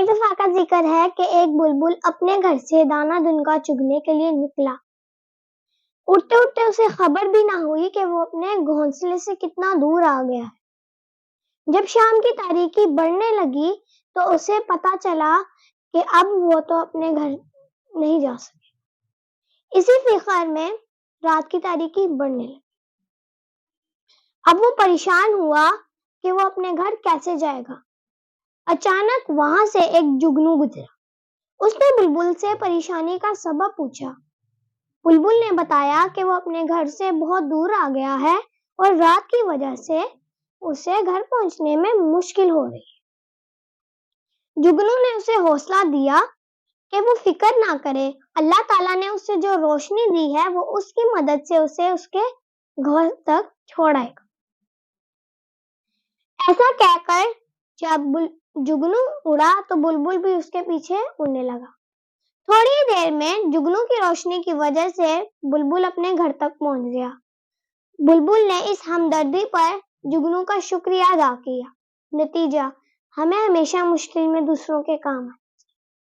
ایک دفعہ کا ذکر ہے کہ ایک بلبل اپنے گھر سے دانہ دنگا چگنے کے لیے نکلا۔ اٹھتے اٹھتے اسے خبر بھی نہ ہوئی کہ وہ اپنے گھونسلے سے کتنا دور آ گیا ہے۔ جب شام کی تاریکی بڑھنے لگی تو اسے پتا چلا کہ اب وہ تو اپنے گھر نہیں جا سکے۔ اسی فکر میں رات کی تاریکی بڑھنے لگی۔ اب وہ پریشان ہوا کہ وہ اپنے گھر کیسے جائے گا۔ اچانک وہاں سے ایک جگنو گزرا۔ اس نے بلبل سے پریشانی کا سبب پوچھا۔ بلبل نے بتایا کہ وہ اپنے گھر سے بہت دور آ گیا ہے اور رات کی وجہ سے اسے گھر پہنچنے میں مشکل ہو رہی ہے۔ جگنو نے اسے حوصلہ دیا کہ وہ فکر نہ کرے، اللہ تعالیٰ نے اسے جو روشنی دی ہے وہ اس کی مدد سے اسے اس کے گھر تک چھوڑائے گا۔ ایسا کہہ کر جب جگنو اڑا تو بلبل بھی اس کے پیچھے اڑنے لگا۔ تھوڑی دیر میں جگنو کی روشنی کی وجہ سے بلبل اپنے گھر تک پہنچ گیا۔ بلبل نے اس ہمدردی پر جگنو کا شکریہ ادا کیا۔ نتیجہ: ہمیں ہمیشہ مشکل میں دوسروں کے کام آئے۔